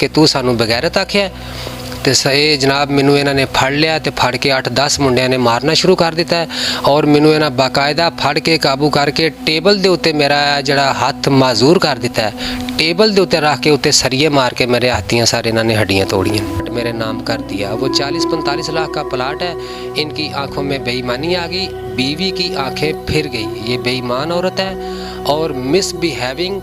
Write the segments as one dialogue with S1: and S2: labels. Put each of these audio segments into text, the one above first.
S1: کہ तू सानू बगैरत आखिया। तो ये जनाब मैनू इन्होंने फड़ लिया, तो फड़ के 8-10 मुंडिया ने मारना शुरू कर दिता है और मैनू इन्हें बाकायदा फड़ के काबू करके टेबल के उत्ते मेरा जड़ा हाथ माजूर कर दिता है। टेबल के उत्ते रख के उत्ते सरिये मार के मेरे हाथियाँ सारे इन्होंने हड्डियाँ तोड़ियाँ, मेरे नाम कर दिया। वो 40-45 लाख का प्लाट है। इनकी आंखों में बेईमानी आ गई, बीवी की आंखें फिर गई। ये बेईमान औरत है और मिसबिहेविंग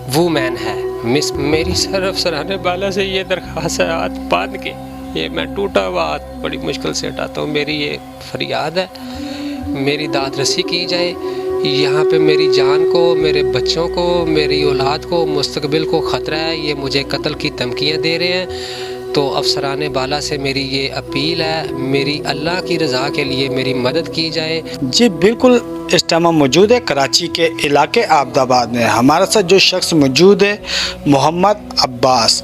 S1: वूमेन है। मेरी सरफ सराहने वाला से ये दरख्वास्त है, हाथ बांध के ये मैं टूटा हुआ हाथ बड़ी मुश्किल से हटाता हूँ। मेरी ये फरियाद है, मेरी दाद रसी की जाए। यहाँ पे मेरी जान को, मेरे बच्चों को, मेरी औलाद को, मुस्तकबिल को ख़तरा है। ये मुझे कत्ल की धमकियाँ दे रहे हैं। तो अफसराने बाला से मेरी ये अपील है, मेरी अल्लाह की रज़ा के लिए मेरी मदद की जाए।
S2: जी बिल्कुल, इस टाइम हम मौजूद है कराची के इलाके आबदाबाद में। हमारे साथ जो शख्स मौजूद है मोहम्मद अब्बास,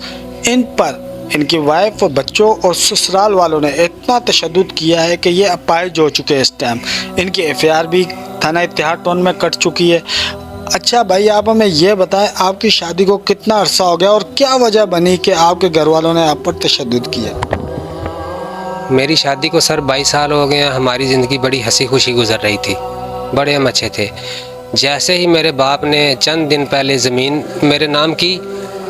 S2: इन पर इनकी वाइफ और बच्चों और ससुराल वालों ने इतना तशद्दुद किया है कि ये अपाहिज हो चुके हैं। इस टाइम इनकी एफआईआर भी थाना इत्तेहाद टाउन में कट चुकी है। अच्छा भाई, आप हमें ये बताएं, आपकी शादी को कितना अरसा हो गया और क्या वजह बनी कि आपके घर वालों ने आप पर तशद्दुद किया?
S1: मेरी शादी को सर 22 साल हो गए हैं। हमारी ज़िंदगी बड़ी हंसी खुशी गुजर रही थी, बड़े हम अच्छे थे। जैसे ही मेरे बाप ने चंद दिन पहले ज़मीन मेरे नाम की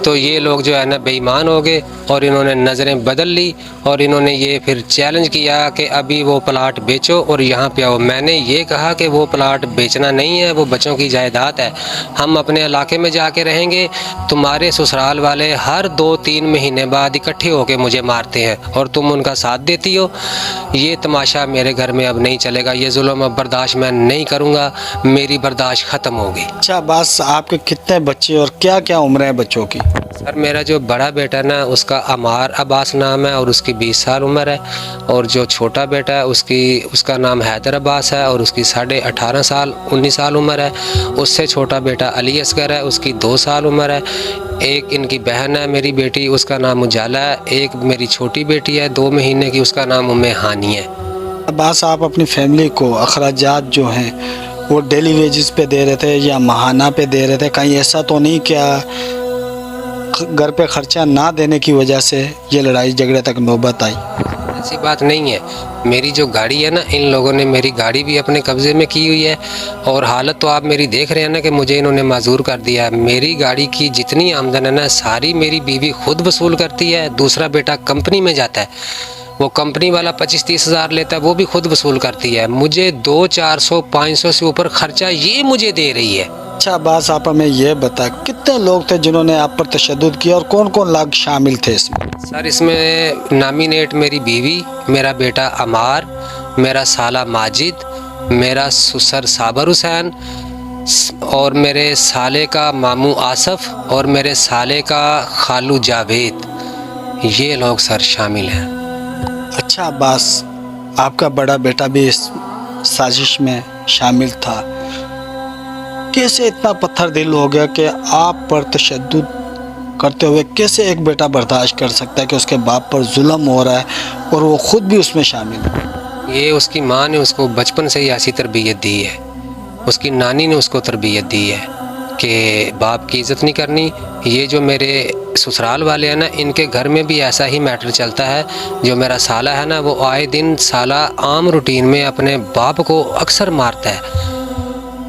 S1: तो ये लोग जो है ना बेईमान हो गए और इन्होंने नज़रें बदल ली और इन्होंने ये फिर चैलेंज किया कि अभी वो प्लाट बेचो और यहाँ पे आओ। मैंने ये कहा कि वो प्लाट बेचना नहीं है, वो बच्चों की जायदाद है। हम अपने इलाके में जाके रहेंगे। तुम्हारे ससुराल वाले हर 2-3 महीने बाद इकट्ठे होकर मुझे मारते हैं और तुम उनका साथ देती हो। ये तमाशा मेरे घर में अब नहीं चलेगा। ये जुल्म अब बर्दाश्त मैं नहीं करूँगा, मेरी बर्दाश्त ख़त्म होगी।
S2: अच्छा बस, आपके कितने बच्चे और क्या क्या उम्र है बच्चों की?
S1: सर मेरा जो बड़ा बेटा ना उसका अमार अब्बास नाम है और उसकी 20 साल उम्र है, और जो छोटा बेटा है उसका नाम हैदर अब्बास है और उसकी 18.5 साल 19 साल उम्र है। उससे छोटा बेटा अली असगर है, उसकी 2 साल उम्र है। एक इनकी बहन है मेरी बेटी, उसका नाम उजाला है। एक मेरी छोटी बेटी है 2 महीने की, उसका नाम उम्मे हानी है।
S2: अब्बास, आप अपनी फैमिली को अखराजात जो हैं वो डेली वेजेस पे दे रहे थे या माहाना पे दे रहे थे? कहीं ऐसा तो नहीं क्या घर पे खर्चा ना देने की वजह से ये लड़ाई झगड़े तक नौबत आई?
S1: ऐसी बात नहीं है। मेरी जो गाड़ी है ना, इन लोगों ने मेरी गाड़ी भी अपने कब्ज़े में की हुई है और हालत तो आप मेरी देख रहे हैं ना कि मुझे इन्होंने माजूर कर दिया है। मेरी गाड़ी की जितनी आमदन है ना सारी मेरी बीवी खुद वसूल करती है। दूसरा बेटा कंपनी में जाता है, वो कंपनी वाला 25-30 हज़ार लेता है, वो भी खुद वसूल करती है। मुझे 200-400-500 से ऊपर खर्चा ये मुझे दे रही है।
S2: अच्छा बस, आप हमें ये बता कितने लोग थे जिन्होंने आप पर तशद्दुद किया और कौन कौन लोग शामिल थे इसमें?
S1: सर इसमें नामिनेट मेरी बीवी, मेरा बेटा अमार, मेरा साला माजिद, मेरा ससुर साबर हुसैन और मेरे साले का मामू आसफ और मेरे साले का खालू जावेद, ये लोग सर शामिल हैं।
S2: अच्छा अब्बास, आपका बड़ा बेटा भी इस साजिश में शामिल था। कैसे इतना पत्थर दिल हो गया कि आप पर तशद्दुद करते हुए कैसे एक बेटा बर्दाश्त कर सकता है कि उसके बाप पर जुल्म हो रहा है और वो खुद भी उसमें शामिल है?
S1: ये उसकी माँ ने उसको बचपन से ही ऐसी तरबियत दी है, उसकी नानी ने उसको तरबियत दी है कि बाप की इज़्ज़त नहीं करनी। ये जो मेरे ससुराल वाले हैं ना, इनके घर में भी ऐसा ही मैटर चलता है। जो मेरा साला है ना, वो आए दिन साला आम रूटीन में अपने बाप को अक्सर मारता है।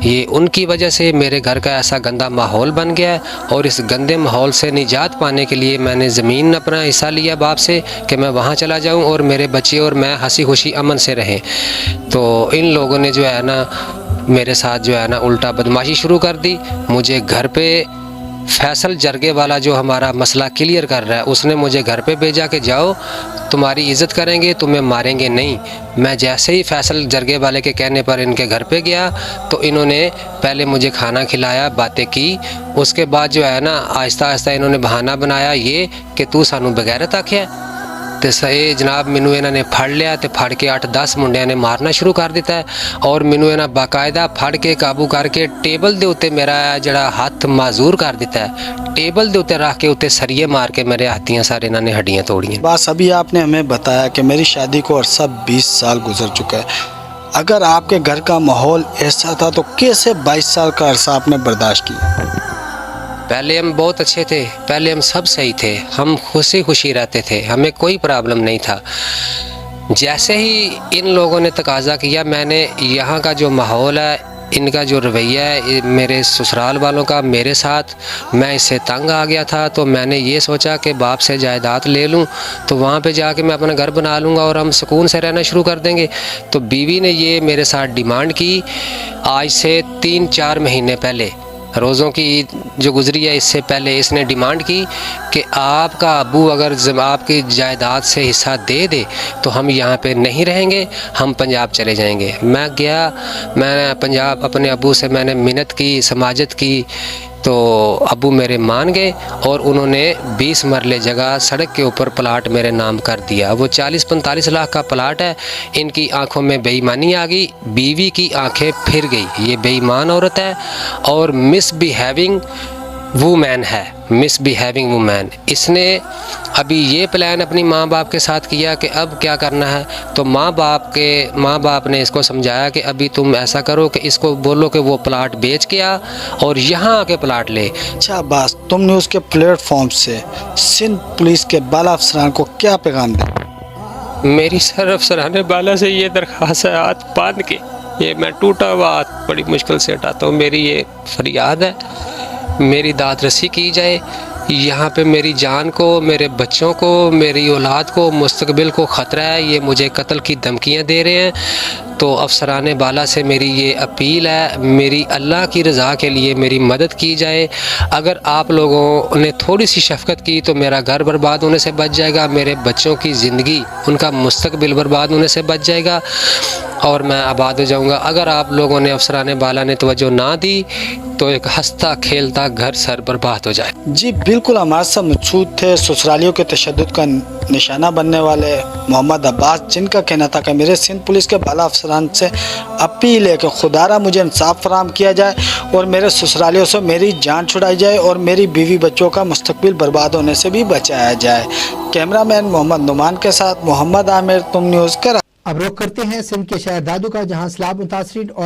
S1: ये उनकी वजह से मेरे घर का ऐसा गंदा माहौल बन गया है और इस गंदे माहौल से निजात पाने के लिए मैंने ज़मीन अपना हिस्सा लिया बाप से कि मैं वहाँ चला जाऊँ और मेरे बच्चे और मैं हंसी खुशी अमन से रहें। तो इन लोगों ने जो है ना मेरे साथ जो है ना उल्टा बदमाशी शुरू कर दी। मुझे घर पे फैसल जरगे वाला जो हमारा मसला क्लियर कर रहा है, उसने मुझे घर पे भेजा कि जाओ तुम्हारी इज़्ज़त करेंगे, तुम्हें मारेंगे नहीं। मैं जैसे ही फैसल जरगे वाले के कहने पर इनके घर पे गया तो इन्होंने पहले मुझे खाना खिलाया, बातें की। उसके बाद जो है ना आहिस्ता आहिस्ता इन्होंने बहाना बनाया ये कि तू सानू बगैरत आखिया। तो ये जनाब मैनू इन्होंने फड़ लिया, तो फड़ के 8-10 मुंडिया ने मारना शुरू कर दिता है और मैनू इन्हें बाकायदा फड़ के काबू करके टेबल के उत्ते मेरा जड़ा हाथ माजूर कर दिता है। टेबल के उत्ते रख के उत्ते सरिये मार के मेरे हाथियाँ सारे इन्होंने हड्डियाँ तोड़ियाँ।
S2: बस अभी आपने हमें बताया कि मेरी शादी को अरसा 20 साल गुजर चुका है। अगर आपके घर का माहौल ऐसा था तो कैसे 22 साल का अरसा आपने बर्दाश्त किया?
S1: پہلے ہم بہت اچھے تھے، پہلے ہم سب صحیح تھے، ہم خوشی خوشی رہتے تھے، ہمیں کوئی پرابلم نہیں تھا۔ جیسے ہی ان لوگوں نے تقاضا کیا، میں نے یہاں کا جو ماحول ہے، ان کا جو رویہ ہے میرے سسرال والوں کا میرے ساتھ، میں اس سے تنگ آ گیا تھا، تو میں نے یہ سوچا کہ باپ سے جائیداد لے لوں تو وہاں پہ جا کے میں اپنا گھر بنا لوں گا اور ہم سکون سے رہنا شروع کر دیں گے۔ تو بیوی نے یہ میرے ساتھ ڈیمانڈ کی، آج سے 3-4 مہینے پہلے، روزوں کی عید جو گزری ہے اس سے پہلے اس نے ڈیمانڈ کی کہ آپ کا ابو اگر آپ کی جائیداد سے حصہ دے دے تو ہم یہاں پہ نہیں رہیں گے، ہم پنجاب چلے جائیں گے۔ میں گیا، میں نے پنجاب اپنے ابو سے میں نے منت کی، سماجت کی، تو ابو میرے مان گئے اور انہوں نے 20 مرلے جگہ سڑک کے اوپر پلاٹ میرے نام کر دیا۔ وہ 40-45 لاکھ کا پلاٹ ہے۔ ان کی آنکھوں میں بے ایمانی آ گئی، بیوی کی آنکھیں پھر گئی، یہ بے ایمان عورت ہے اور مس بیہیونگ وومین ہے، مس بیہیونگ وومین۔ اس نے ابھی یہ پلان اپنی ماں باپ کے ساتھ کیا کہ اب کیا کرنا ہے، تو ماں باپ نے اس کو سمجھایا کہ ابھی تم ایسا کرو کہ اس کو بولو کہ وہ پلاٹ بیچ کے آ اور یہاں آ کے پلاٹ لے۔
S2: اچھا عباس، تم نے اس کے پلیٹ فارم سے سندھ پولیس کے بالا افسران کو کیا پیغام دیا؟
S1: میری سر افسران بالا سے یہ درخواست ہے، ہاتھ باندھ کے، یہ میں ٹوٹا ہوا ہاتھ بڑی مشکل سے ہٹاتا ہوں، میری یہ فریاد ہے، میری داد رسی کی جائے۔ یہاں پہ میری جان کو، میرے بچوں کو، میری اولاد کو، مستقبل کو خطرہ ہے، یہ مجھے قتل کی دھمکیاں دے رہے ہیں۔ تو افسران بالا سے میری یہ اپیل ہے، میری اللہ کی رضا کے لیے میری مدد کی جائے۔ اگر آپ لوگوں نے تھوڑی سی شفقت کی تو میرا گھر برباد ہونے سے بچ جائے گا، میرے بچوں کی زندگی، ان کا مستقبل برباد ہونے سے بچ جائے گا اور میں آباد ہو جاؤں گا۔ اگر آپ لوگوں نے افسران بالا نے توجہ نہ دی تو ایک ہنستا کھیلتا گھر سر برباد ہو جائے۔
S2: جی بالکل، ہمارے ساتھ موجود تھے سسرالیوں کے تشدد کا نشانہ بننے والے محمد عباس، جن کا کہنا تھا کہ میرے سندھ پولیس کے بالا افسران سے اپیل ہے کہ خدارا مجھے انصاف فراہم کیا جائے اور میرے سسرالیوں سے میری جان چھڑائی جائے اور میری بیوی بچوں کا مستقبل برباد ہونے سے بھی بچایا جائے۔ کیمرہ مین محمد نعمان کے ساتھ محمد عامر، تم نیوز کراچی۔
S3: اب رخ کرتے ہیں سندھ کے شہر دادو کا، جہاں سیلاب متاثرین اور